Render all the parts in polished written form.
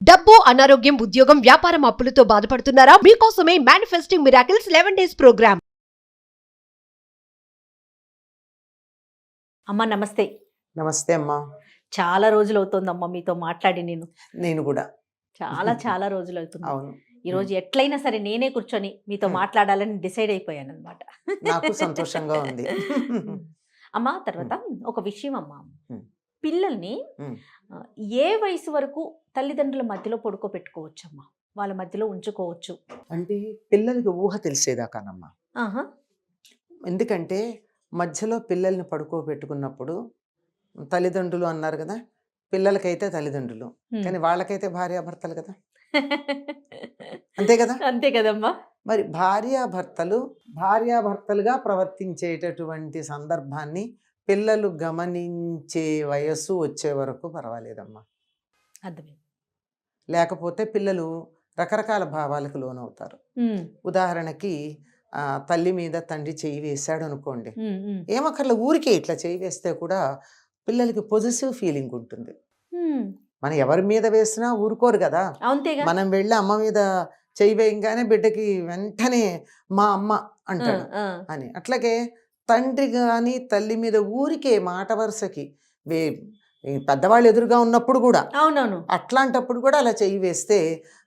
డబ్బు, అనారోగ్యం, ఉద్యోగం, వ్యాపారం అప్పులతో బాధపడుతున్నారా? మీకోసమే మేనిఫెస్టింగ్ మిరాకిల్స్ 11 డేస్ ప్రోగ్రామ్. అమ్మ నమస్తే. నమస్తే అమ్మా. చాలా రోజులు అవుతుందమ్మా మీతో మాట్లాడి నేను కూడా చాలా రోజులు అవుతుంది. అవును. ఈ రోజు ఎట్లయినా సరే నేనే కూర్చొని మీతో మాట్లాడాలని డిసైడ్ అయిపోయాను అనమాట. నాకు సంతోషంగా ఉంది. అమ్మా తర్వాత ఒక విషయం అమ్మా, పిల్లల్ని ఏ వయసు వరకు తల్లిదండ్రుల మధ్యలో పడుకోబెట్టుకోవచ్చు అమ్మా, వాళ్ళ మధ్యలో ఉంచుకోవచ్చు అంటే పిల్లలకి ఊహ తెలిసేదాకానమ్మా. ఆహా. ఎందుకంటే మధ్యలో పిల్లల్ని పడుకోబెట్టుకున్నప్పుడు తల్లిదండ్రులు అన్నారు కదా, పిల్లలకైతే తల్లిదండ్రులు, కానీ వాళ్ళకైతే భార్యాభర్తలు కదా, అంతే కదా. అంతే కదమ్మా. మరి భార్యాభర్తలుగా ప్రవర్తించేటటువంటి సందర్భాన్ని పిల్లలు గమనించే వయస్సు వచ్చే వరకు పర్వాలేదమ్మా. అర్థమైంది. లేకపోతే పిల్లలు రకరకాల భావాలకు లోనవుతారు. ఉదాహరణకి తల్లి మీద తండ్రి చెయ్యి వేశాడు అనుకోండి, ఏమక్కర్ల ఊరికే ఇట్లా చెయ్యి వేస్తే కూడా పిల్లలకి పొజిటివ్ ఫీలింగ్ ఉంటుంది. మనం ఎవరి మీద వేసినా ఊరుకోరు కదా. మనం వెళ్ళి అమ్మ మీద చెయ్యి వేయంగానే బిడ్డకి వెంటనే మా అమ్మ అంటాడు అని. అట్లాగే తండ్రి కానీ తల్లి మీద ఊరికే మాట వరుసకి పెద్దవాళ్ళు ఎదురుగా ఉన్నప్పుడు కూడా, అవునవును, అట్లాంటప్పుడు కూడా అలా చెయ్యి వేస్తే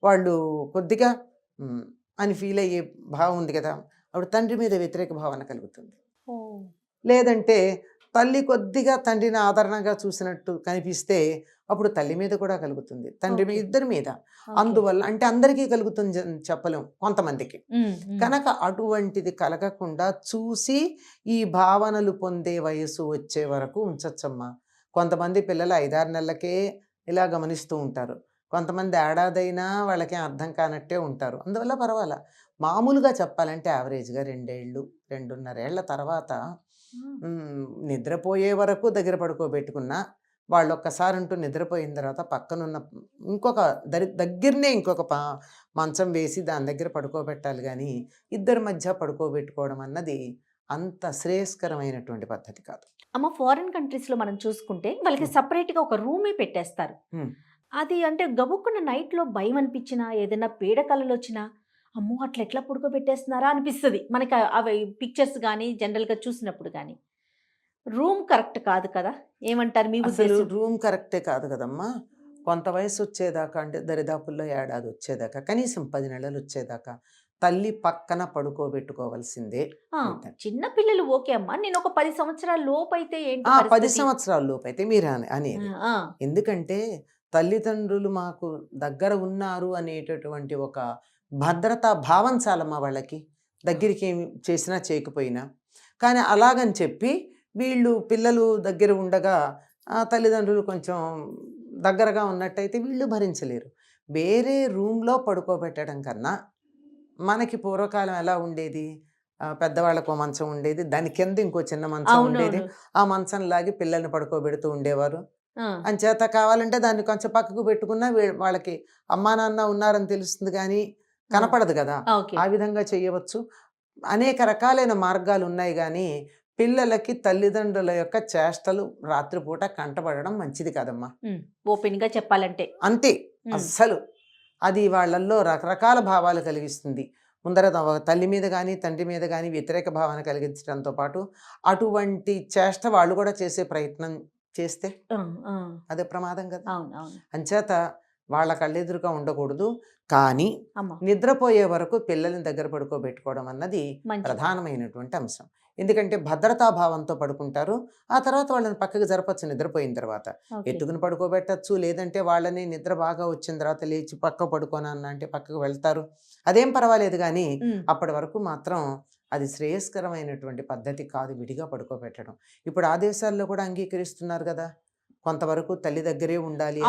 వాళ్ళు కొద్దిగా అని ఫీల్ అయ్యే భావం ఉంది కదా, అప్పుడు తండ్రి మీద వ్యతిరేక భావన కలుగుతుంది. లేదంటే తల్లి కొద్దిగా తండ్రిని ఆదరణగా చూసినట్టు కనిపిస్తే అప్పుడు తల్లి మీద కూడా కలుగుతుంది, తండ్రి మీద, ఇద్దరి మీద. అందువల్ల అంటే అందరికీ కలుగుతుంది చెప్పలేం, కొంతమందికి. కనుక అటువంటిది కలగకుండా చూసి ఈ భావనలు పొందే వయసు వచ్చే వరకు ఉంచచ్చమ్మా. కొంతమంది పిల్లలు 5-6 నెలలకే ఇలా గమనిస్తూ ఉంటారు, కొంతమంది ఏడాదైనా వాళ్ళకి అర్థం కానట్టే ఉంటారు. అందువల్ల పర్వాలా. మామూలుగా చెప్పాలంటే యావరేజ్గా 2 ఏళ్ళు 2.5 ఏళ్ల తర్వాత నిద్రపోయే వరకు దగ్గర పడుకోబెట్టుకున్నా, వాళ్ళు ఒక్కసారి అంటూ నిద్రపోయిన తర్వాత పక్కనున్న ఇంకొక దగ్గరనే ఇంకొక మంచం వేసి దాని దగ్గర పడుకోబెట్టాలి. కానీ ఇద్దరి మధ్య పడుకోబెట్టుకోవడం అన్నది అంత శ్రేయస్కరమైనటువంటి పద్ధతి కాదు అమ్మ. ఫారిన్ కంట్రీస్లో మనం చూసుకుంటే వాళ్ళకి సపరేట్గా ఒక రూమే పెట్టేస్తారు. అది అంటే గబుక్కున్న నైట్లో భయం అనిపించినా, ఏదైనా పీడకలలు వచ్చినా, అమ్మో అట్లా ఎట్లా పడుకోబెట్టేస్తున్నారా అనిపిస్తుంది మనకి. అవి పిక్చర్స్ కానీ జనరల్గా చూసినప్పుడు కానీ రూమ్ కరెక్ట్ కాదు కదా, ఏమంటారు మీ ఉద్దేశం? రూమ్ కరెక్టే కాదు కదమ్మా. కొంత వయసు వచ్చేదాకా, అంటే దరిదాపుల్లో ఏడాది వచ్చేదాకా, కనీసం 10 నెలలు వచ్చేదాకా తల్లి పక్కన పడుకోబెట్టుకోవాల్సిందే. చిన్న పిల్లలు ఓకే అమ్మా, నేను ఒక 10 సంవత్సరాల లోపు అయితే ఏంటి? 10 సంవత్సరాల లోపు అయితే మీరు అనేది. ఎందుకంటే తల్లిదండ్రులు మాకు దగ్గర ఉన్నారు అనేటటువంటి ఒక భద్రతా భావం చాలమ్మా వాళ్ళకి, దగ్గరికి ఏమి చేసినా చేయకపోయినా. కానీ అలాగని చెప్పి వీళ్ళు పిల్లలు దగ్గర ఉండగా తల్లిదండ్రులు కొంచెం దగ్గరగా ఉన్నట్టయితే వీళ్ళు భరించలేరు. వేరే రూమ్లో పడుకోబెట్టడం కన్నా, మనకి పూర్వకాలం ఎలా ఉండేది, పెద్దవాళ్ళకు మంచం ఉండేది, దాని కింద ఇంకో చిన్న మంచం ఉండేది, ఆ మంచం లాగి పిల్లల్ని పడుకోబెడుతూ ఉండేవారు. అంచేత కావాలంటే దాన్ని కొంచెం పక్కకు పెట్టుకున్నా వాళ్ళకి అమ్మా నాన్న ఉన్నారని తెలుస్తుంది, కానీ కనపడదు కదా. ఆ విధంగా చేయవచ్చు. అనేక రకాలైన మార్గాలు ఉన్నాయి. కానీ పిల్లలకి తల్లిదండ్రుల యొక్క చేష్టలు రాత్రిపూట కంటపడడం మంచిది కాదమ్మా. ఓపెన్ గా చెప్పాలంటే అంతే. అస్సలు అది వాళ్ళల్లో రకరకాల భావాలు కలిగిస్తుంది. ముందర తల్లి మీద కానీ తండ్రి మీద కానీ వ్యతిరేక భావన కలిగించడంతో పాటు అటువంటి చేష్ట వాళ్ళు కూడా చేసే ప్రయత్నం చేస్తే అదే ప్రమాదం కదా. అంచేత వాళ్ళ కళ్ళెదురుగా ఉండకూడదు. కానీ నిద్రపోయే వరకు పిల్లల్ని దగ్గర పడుకోబెట్టుకోవడం అన్నది ప్రధానమైనటువంటి అంశం. ఎందుకంటే భద్రతాభావంతో పడుకుంటారు. ఆ తర్వాత వాళ్ళని పక్కకు జరపచ్చు. నిద్రపోయిన తర్వాత ఎత్తుకుని పడుకోబెట్టచ్చు, లేదంటే వాళ్ళని నిద్ర బాగా వచ్చిన తర్వాత లేచి పక్క పడుకోనన్న అంటే పక్కకు వెళ్తారు, అదేం పర్వాలేదు. కానీ అప్పటి వరకు మాత్రం అది శ్రేయస్కరమైనటువంటి పద్ధతి కాదు విడిగా పడుకోబెట్టడం. ఇప్పుడు ఆ దేశాల్లో కూడా అంగీకరిస్తున్నారు కదా, కొంతవరకు తల్లి దగ్గరే ఉండాలి,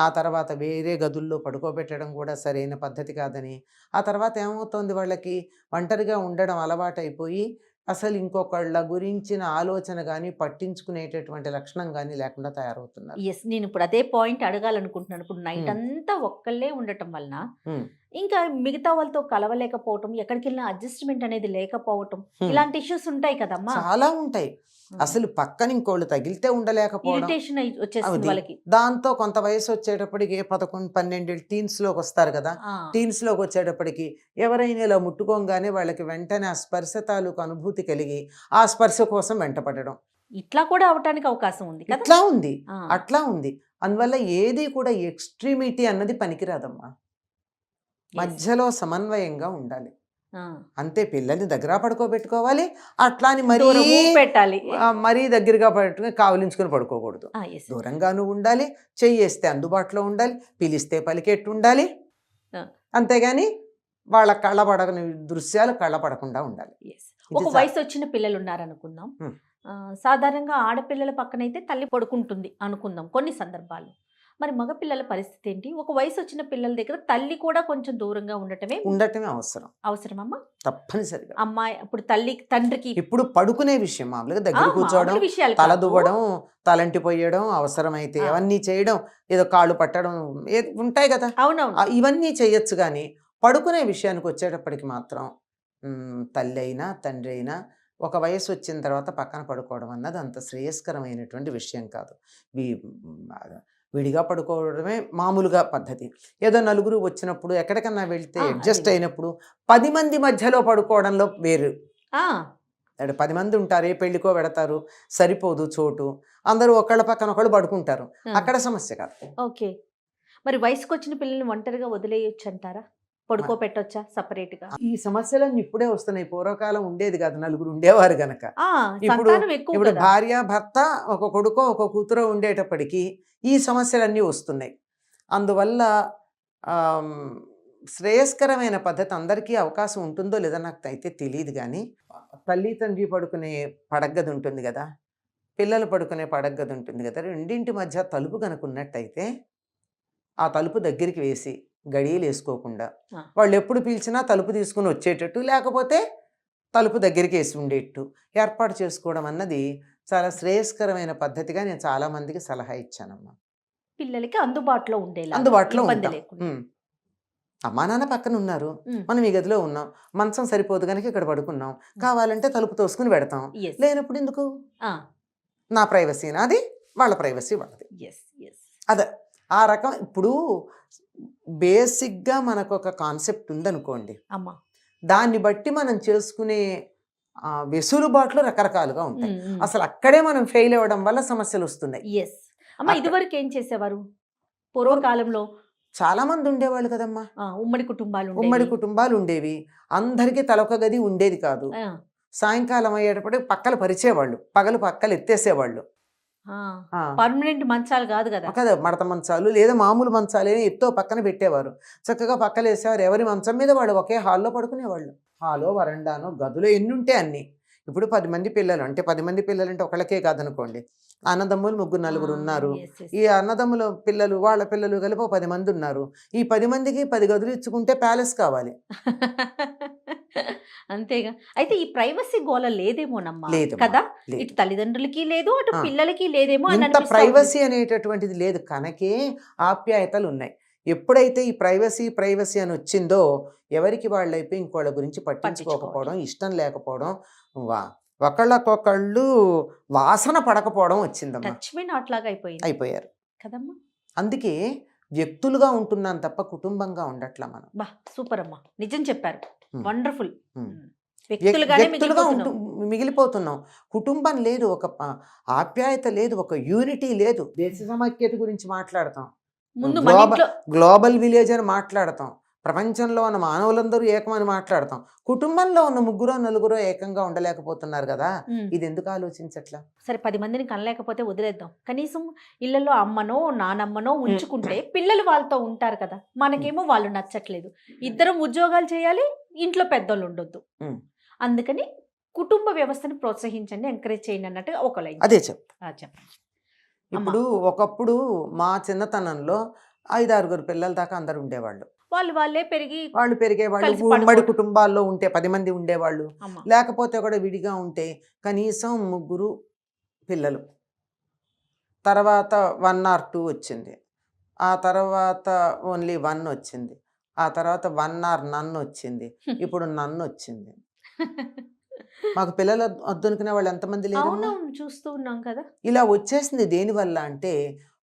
ఆ తర్వాత వేరే గదుల్లో పడుకోబెట్టడం కూడా సరైన పద్ధతి కాదని. ఆ తర్వాత ఏమవుతోంది, వాళ్ళకి ఒంటరిగా ఉండడం అలవాటైపోయి అసలు ఇంకొకళ్ళ గురించిన ఆలోచన కానీ పట్టించుకునేటటువంటి లక్షణం కానీ లేకుండా తయారవుతున్నారు. నేను ఇప్పుడు అదే పాయింట్ అడగాలనుకుంటున్నాను. ఇప్పుడు నైట్ అంతా ఒక్కళ్ళే ఉండటం వలన ఇంకా మిగతా వాళ్ళతో కలవలేకపోవటం, ఎక్కడికి వెళ్ళినా అడ్జస్ట్మెంట్ అనేది లేకపోవటం, ఇలాంటి ఇష్యూస్ ఉంటాయి కదమ్మా. చాలా ఉంటాయి. అసలు పక్కన ఇంకోళ్ళు తగిలితే ఉండలేకపోవడం. ఇరిటేషన్ వచ్చేస్తుంది అది. వాళ్ళకి. దాంతో కొంత వయసు వచ్చేటప్పటికి 11, 12 టీన్స్‌లోకి వస్తారు కదా! ఆ, టీన్స్‌లోకి వచ్చేటప్పటికి ఎవరైనా ఇలా ముట్టుకోగానే వాళ్ళకి వెంటనే ఆ స్పర్శ తాలూకు అనుభూతి కలిగి ఆ స్పర్శ కోసం వెంటపడడం. ఇట్లా కూడా అవటానికి అవకాశం ఉంది కదా. ఇట్లా ఉంది. ఆ, అట్లా ఉంది. అందువల్ల ఏది కూడా ఎక్స్‌ట్రీమిటీ అన్నది పనికిరాదమ్మా. yes. మధ్యలో సమన్వయంగా ఉండాలి. ఆ, అంతే. పిల్లల్ని దగ్గర పడుకోబెట్టుకోవాలి. అట్లా అని మరీ దూరము పెట్టాలి. మరీ దగ్గరగా పట్టుకుని కావలించుకుని పడుకోకూడదు. yes. దూరంగాను ఉండాలి. చెయ్యేస్తే అందుబాటులో ఉండాలి. పిలిస్తే పలికెట్టు ఉండాలి. ఆ. అంతేగాని వాళ్ళ కళ్ళబడని దృశ్యాలు కళ్ళబడకుండా ఉండాలి. Yes. ఇది ఒక వయసు వచ్చిన పిల్లలు ఉన్నారనుకుందాం. Hmm. సాధారణంగా ఆడపిల్లల పక్కనైతే తల్లి పడుకుంటుంది అనుకుందాం కొన్ని సందర్భాలు. మరి మగపిల్లల పరిస్థితి ఏంటి? ఒక వయసు వచ్చిన పిల్లల దగ్గర తల్లి కూడా కొంచెం దూరంగా ఉండటమే ఉండటమే అవసరం. అవసరమమ్మా. తప్పనిసరిగా. అమ్మాయి ఇప్పుడు తల్లి తండ్రికి ఇప్పుడు పడుకునే విషయం మామూలుగా దగ్గర కూర్చోవడం, మామూలు విషయాలు తల కాదు. దువ్వడం, తలంటి పోయడం, అవసరమైతే ఆ. అవన్నీ చేయడం, ఏదో కాళ్ళు పట్టడం ఉంటాయి కదా. అవునవును. ఇవన్నీ చేయొచ్చు. కానీ పడుకునే విషయానికి వచ్చేటప్పటికి మాత్రం తల్లి అయినా తండ్రి అయినా ఒక వయసు వచ్చిన తర్వాత పక్కన పడుకోవడం అన్నది అంత శ్రేయస్కరమైనటువంటి విషయం కాదు. విడిగా పడుకోవడమే మామూలుగా పద్ధతి. ఏదో నలుగురు వచ్చినప్పుడు ఎక్కడికన్నా వెళ్తే అడ్జస్ట్ అయినప్పుడు 10 మంది మధ్యలో పడుకోవడంలో వేరు. ఆ, 10 మంది ఉంటారు, ఏ పెళ్లికో పెడతారు, సరిపోదు చోటు, అందరూ ఒకళ్ళ పక్కన ఒకళ్ళు పడుకుంటారు. అక్కడ సమస్య కాదు. ఓకే. మరి వయసుకు వచ్చిన పిల్లల్ని ఒంటరిగా వదిలేయొచ్చు అంటారా? పడుకోబెట్టొచ్చా సపరేట్గా? ఈ సమస్యలన్నీ ఇప్పుడే వస్తున్నాయి. పూర్వకాలం ఉండేది కాదు. నలుగురు ఉండేవారు గనక. ఇప్పుడు సంతానం ఎక్కువ ఇప్పుడు కదా. భార్య భర్త ఒక కొడుకో ఒక కూతురో ఉండేటప్పటికి ఈ సమస్యలన్నీ వస్తున్నాయి. అందువల్ల ఆమ్, శ్రేయస్కరమైన పద్ధతి అందరికీ అవకాశం ఉంటుందో లేదో నాకు అయితే తెలియదు. కానీ తల్లి తండ్రి పడుకునే పడగ్గది ఉంటుంది కదా, పిల్లలు పడుకునే పడగ్గది ఉంటుంది కదా, రెండింటి మధ్య తలుపు కనుక ఉన్నట్టయితే ఆ తలుపు దగ్గరికి వేసి గడియలు వేసుకోకుండా వాళ్ళు ఎప్పుడు పిలిచినా తలుపు తీసుకుని వచ్చేటట్టు, లేకపోతే తలుపు దగ్గరికి వేసి ఉండేట్టు ఏర్పాటు చేసుకోవడం అన్నది చాలా శ్రేయస్కరమైన పద్ధతిగా నేను చాలా మందికి సలహా ఇచ్చానమ్మా. పిల్లలకి అందుబాటులో ఉండేలా, అందుబాటులో ఇబ్బంది ఉంటాం. లేకుండా. అమ్మా నాన్న పక్కన ఉన్నారు, ఉమ్. మనం ఈ గదిలో ఉన్నాం, మంచం సరిపోదు కనుక ఇక్కడ పడుకున్నాం, కావాలంటే తలుపు తోసుకుని పెడతాం. Yes. లేనప్పుడు ఎందుకు? ఆ, నా ప్రైవసీ నాది, వాళ్ళ ప్రైవసీ వాళ్ళది. yes, yes. అదే ఆ రకం. ఇప్పుడు బేసిక్గా మనకు ఒక కాన్సెప్ట్ ఉందనుకోండి, అమ్మా. దాన్ని బట్టి మనం చేసుకునే వెసులుబాట్లు రకరకాలుగా ఉంటాయి. ఉమ్, ఉమ్. అసలు అక్కడే మనం ఫెయిల్ అవ్వడం వల్ల సమస్యలు వస్తున్నాయి. Yes. అమ్మా, ఇదివరకు ఏం చేసేవారు పూర్వకాలంలో? చాలా మంది ఉండేవాళ్ళు కదమ్మా. ఉమ్మడి కుటుంబాలు ఉండేవి. ఉమ్మడి కుటుంబాలు ఉండేవి. అందరికీ తలొక గది ఉండేది కాదు. ఆ, సాయంకాలం అయ్యేటప్పటికి పక్కలు పరిచేవాళ్ళు, పగలు పక్కలు ఎత్తేసేవాళ్ళు. ఆ, పర్మనెంట్ మంచాలు కాదు కదా. కదా, మడత మంచాలు లేదా మామూలు మంచాలు ఎత్తో పక్కన పెట్టేవారు. చక్కగా పక్కలు వేసేవారు. ఎవరి మంచం మీద వాడు ఒకే హాల్లో పడుకునేవాళ్ళు. హాలో, వరండానో, గదులు ఎన్ని ఉంటే అన్ని. ఇప్పుడు 10 మంది పిల్లలు అంటే 10 మంది పిల్లలు అంటే ఒకళ్ళకే కాదనుకోండి, అన్నదమ్ములు 3, 4 ఉన్నారు. Yes, yes. ఈ అన్నదమ్ముల పిల్లలు వాళ్ళ పిల్లలు కలిపి 10 మంది ఉన్నారు. ఈ 10 మందికి 10 గదులు ఇచ్చుకుంటే ప్యాలెస్ కావాలి. అంతేగా. అయితే ఈ ప్రైవసీ గోల లేదేమోనమ్మా లేదమ్మా, కదా. లేదు. ఇటు తల్లిదండ్రులకి లేదు, అటు ఆ. పిల్లలకి లేదేమో అని ఇంత అనిపిస్తా ఉంది. ప్రైవసీ అనేటటువంటిది లేదు కనుకే ఆప్యాయతలు ఉన్నాయి. ఎప్పుడైతే ఈ ప్రైవసీ అని వచ్చిందో ఎవరికి వాళ్ళైపోయి ఇంకోళ్ళ గురించి పట్టించుకోకపోవడం, ఇష్టం లేకపోవడం, ఒకళ్ళకొకళ్ళు వాసన పడకపోవడం వచ్చిందమ్మా. టచ్ మీ నాట్ లాగా అయిపోయారు కదమ్మా. అందుకే వ్యక్తులుగా ఉంటున్నాం తప్ప కుటుంబంగా ఉండట్లా మనం. బా, సూపర్ అమ్మా, నిజం చెప్పారు. Hmm. వండర్ఫుల్. Hmm. వ్యక్తులుగానే వ్యక్తులుగా మిగిలిపోతున్నాం. మిగిలిపోతున్నాం. కుటుంబం లేదు, ఒక ఆప్యాయత లేదు, ఒక యూనిటీ లేదు. దేశ సమైక్యత గురించి మాట్లాడతాం, ముందు మన ఇంట్లో గ్లోబల్ విలేజ్ అని మాట్లాడతాం, ప్రపంచంలో ఉన్న మానవులందరూ ఏకమని మాట్లాడతాం. కుటుంబంలో ఉన్న 3, 4 ఏకంగా ఉండలేకపోతున్నారు కదా. ఇది ఎందుకు ఆలోచించట్లా? సరే 10 మందిని కనలేకపోతే వదిలేద్దాం, కనీసం ఇళ్లలో అమ్మనో నానమ్మనో ఉంచుకుంటే పిల్లలు వాళ్ళతో ఉంటారు కదా. మనకేమో వాళ్ళు నచ్చట్లేదు, ఇద్దరం ఉద్యోగాలు చేయాలి, ఇంట్లో పెద్దోళ్ళు ఉండొద్దు. అందుకని కుటుంబ వ్యవస్థను ప్రోత్సహించండి, ఎంకరేజ్ చేయండి అన్నట్టుగా ఒక లైన్. అదే చెప్పండి. ఇప్పుడు ఒకప్పుడు మా చిన్నతనంలో 5, 6 పిల్లల దాకా అందరు ఉండేవాళ్ళు. వాళ్ళే పెరిగి వాళ్ళు పెరిగేవాళ్ళు. కలిసి ఉమ్మడి పడుకోవడం. కుటుంబాల్లో ఉంటే 10 మంది ఉండేవాళ్ళు. అమ్మ. లేకపోతే కూడా విడిగా ఉంటే కనీసం 3 పిల్లలు. తర్వాత 1 or 2 వచ్చింది. ఆ తర్వాత ఓన్లీ 1 వచ్చింది. ఆ తర్వాత 1 or none వచ్చింది. ఇప్పుడు నన్ను వచ్చింది. మాకు పిల్లలు వద్దనుకునే వాళ్ళు ఎంతమంది లేరమ్మా? అవునవును, చూస్తూ ఉన్నాం కదా. ఇలా వచ్చేసింది దేనివల్ల అంటే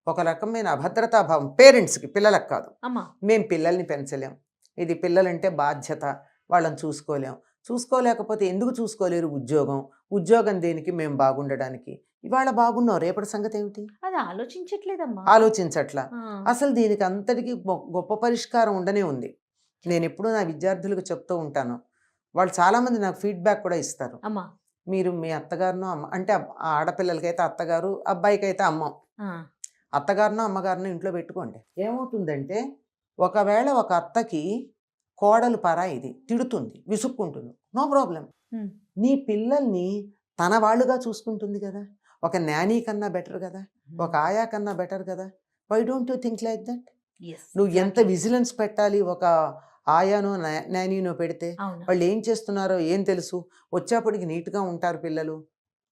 ఒక రకమైన అభద్రతాభావం పేరెంట్స్కి, పిల్లలకు కాదు. అమ్మా. మేము పిల్లల్ని పెంచలేం, ఇది పిల్లలంటే బాధ్యత, వాళ్ళని చూసుకోలేం. చూసుకోలేకపోతే ఎందుకు చూసుకోలేరు? ఉద్యోగం దేనికి? మేము బాగుండడానికి. ఇవాళ బాగున్నాం, రేపటి సంగతి ఏమిటి? అది ఆలోచించట్లేదమ్మా. ఆలోచించట్లా. ఆ, అసలు దీనికి అంతటికి గొప్ప పరిష్కారం ఉండనే ఉంది. నేను ఎప్పుడూ నా విద్యార్థులకు చెప్తూ ఉంటాను, వాళ్ళు చాలామంది నాకు ఫీడ్బ్యాక్ కూడా ఇస్తారు. అమ్మా. మీరు మీ అత్తగారినో అమ్మ అంటే ఆ ఆడపిల్లలకైతే అత్తగారు, అబ్బాయికైతే అమ్మ, ఆ, అత్తగారినో అమ్మగారినో ఇంట్లో పెట్టుకోండి. ఏమవుతుందంటే ఒకవేళ ఒక అత్తకి కోడలు పరాయిది, తిడుతుంది, విసుక్కుంటుంది, నో ప్రాబ్లం. ఉమ్, నీ పిల్లల్ని తన వాళ్ళుగా చూసుకుంటుంది కదా, ఒక నానీ కన్నా బెటర్ కదా, ఒక ఆయా కన్నా బెటర్ కదా. Why don't you think like that? yes, నువ్వు ఎంత exactly. విజిలెన్స్ పెట్టాలి ఒక ఆయానో నానీనో పెడితే? అవును. వాళ్ళు ఏం చేస్తున్నారో ఏం తెలుసు? వచ్చేప్పటికి నీట్గా ఉంటారు పిల్లలు,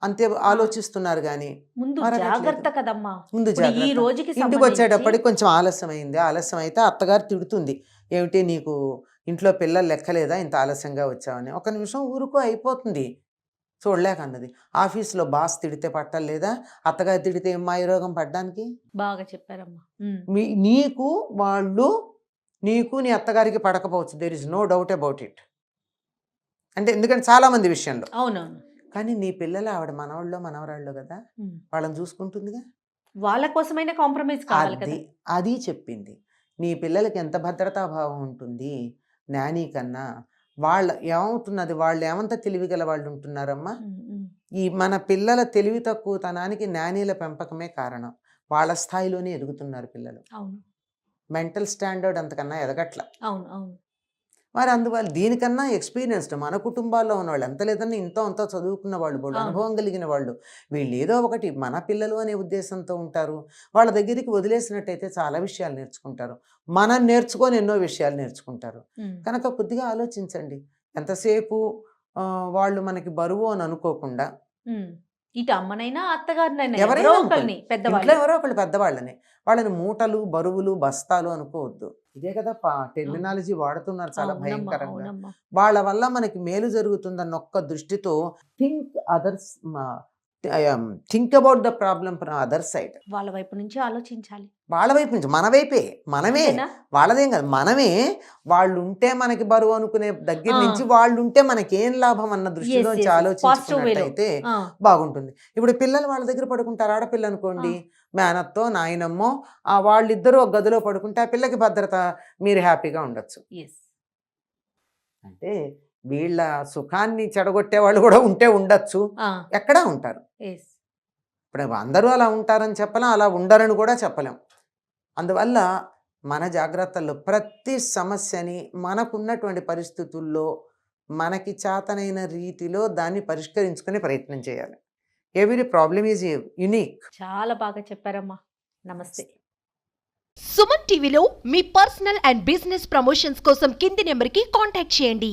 అంతే ఆలోచిస్తున్నారు. కానీ ముందు మరగట్లేదు. జాగ్రత్త కదమ్మా. ముందు ఇప్పుడు ఈ జాగ్రత్త. రోజుకి ఇంటికి సంబంధించి వచ్చేటప్పటికి కొంచెం ఆలస్యం అయింది, ఆలస్యం అయితే అత్తగారు తిడుతుంది, ఏమిటి నీకు ఇంట్లో పిల్లలు లెక్కలేదా, ఇంత ఆలస్యంగా వచ్చావని. ఒక నిమిషం ఊరుకో, అయిపోతుంది. చూడలేక అన్నది. ఆఫీస్లో బాస్ తిడితే పట్టలేదా, అత్తగారు తిడితే ఏం మాయరోగం పడ్డానికి? బాగా చెప్పారమ్మా. నీకు నీ అత్తగారికి పడకపోవచ్చు, there is no doubt about it. అంటే ఎందుకంటే చాలామంది విషయంలో. అవునవును. కానీ నీ పిల్లలు ఆవిడ మనవాళ్ళు మనవరాళ్ళు కదా, ఉమ్. వాళ్ళని చూసుకుంటుందిగా. వాళ్ళ కోసమైనా కాంప్రమైజ్ కావాలి కదా. అది చెప్పింది. నీ పిల్లలకి ఎంత భద్రతాభావం ఉంటుంది నానీ కన్నా. ఏమవుతున్నది, వాళ్ళు ఏమంత తెలివిగల వాళ్ళు ఉంటున్నారమ్మా. ఉమ్, ఉమ్. ఈ మన పిల్లల తెలివి తక్కువతనానికి నానీల పెంపకమే కారణం. వాళ్ళ స్థాయిలోనే ఎదుగుతున్నారు పిల్లలు. అవును, మెంటల్ స్టాండర్డ్ అంతకన్నా ఎదగట్ల. అవును, అవును. మరి అందువల్ల దీనికన్నా ఎక్స్పీరియన్స్డ్ మన కుటుంబాల్లో ఉన్నవాళ్ళు, ఎంత లేదన్నా ఇంతో అంతా చదువుకున్న వాళ్ళు, వాళ్ళు అవును. అనుభవం కలిగిన వాళ్ళు, వీళ్ళు ఏదో ఒకటి మన పిల్లలు అనే ఉద్దేశంతో ఉంటారు. వాళ్ళ దగ్గరికి వదిలేసినట్టయితే చాలా విషయాలు నేర్చుకుంటారు, మనం నేర్చుకొని ఎన్నో విషయాలు నేర్చుకుంటారు. ఉమ్. కనుక కొద్దిగా ఆలోచించండి. ఎంతసేపు వాళ్ళు మనకి బరువు అని అనుకోకుండా, ఉమ్. ఇటు అమ్మనైనా అత్తగారినైనా ఎవరైనా ఎవరో అనుకోండి, ఒకరిని ఇంట్లో పెద్దవాళ్ళు. ఎవరో ఒకళ్ళు పెద్దవాళ్ళని, వాళ్ళని మూటలు, బరువులు, బస్తాలు అనుకోవద్దు. ఇదే కదా టెర్మినాలజీ వాడుతున్నారు చాలా అవునమ్మా, భయంకరంగా. అవునమ్మా. వాళ్ళ వల్ల మనకి మేలు జరుగుతుందన్న ఒక్క దృష్టితో think about the problem from other side. వాళ్ళ వైపు నుంచి ఆలోచించాలి. వాళ్ళ వైపు నుంచి, మన వైపే, మనమే, అంతేనా? వాళ్ళదేం కాదు, మనమే. వాళ్ళు ఉంటే మనకి బరువు అనుకునే దగ్గర ఆ. నుంచి వాళ్ళు ఉంటే మనకేం లాభం అన్న దృష్టిలోంచి yes. ఆలోచించుకున్నట్టయితే ఆ, బాగుంటుంది. ఇప్పుడు పిల్లలు వాళ్ళ దగ్గర పడుకుంటారు, ఆడపిల్ల అనుకోండి, మేనత్తో నాయనమ్మో వాళ్ళిద్దరూ ఒక గదిలో పడుకుంటే ఆ పిల్లకి భద్రత, మీరు హ్యాపీగా ఉండొచ్చు. yes. అంటే వీళ్ళ సుఖాన్ని చెడగొట్టే వాళ్ళు కూడా ఉంటే ఉండొచ్చు, ఆ, ఎక్కడా ఉంటారు. yes. ఇప్పుడు అందరూ అలా ఉంటారని చెప్పలేం, అలా ఉండరని కూడా చెప్పలేం. అందువల్ల మన జాగ్రత్తల్లో ప్రతి సమస్యని మనకున్నటువంటి పరిస్థితుల్లో మనకి చేతనైన రీతిలో దాన్ని పరిష్కరించుకునే ప్రయత్నం చేయాలి. Every problem is unique. చాలా బాగా చెప్పారమ్మా. నమస్తే. సుమన్ టీవీలో మీ పర్సనల్ అండ్ బిజినెస్ ప్రమోషన్స్ కోసం కింది నెంబర్కి కాంటాక్ట్ చేయండి.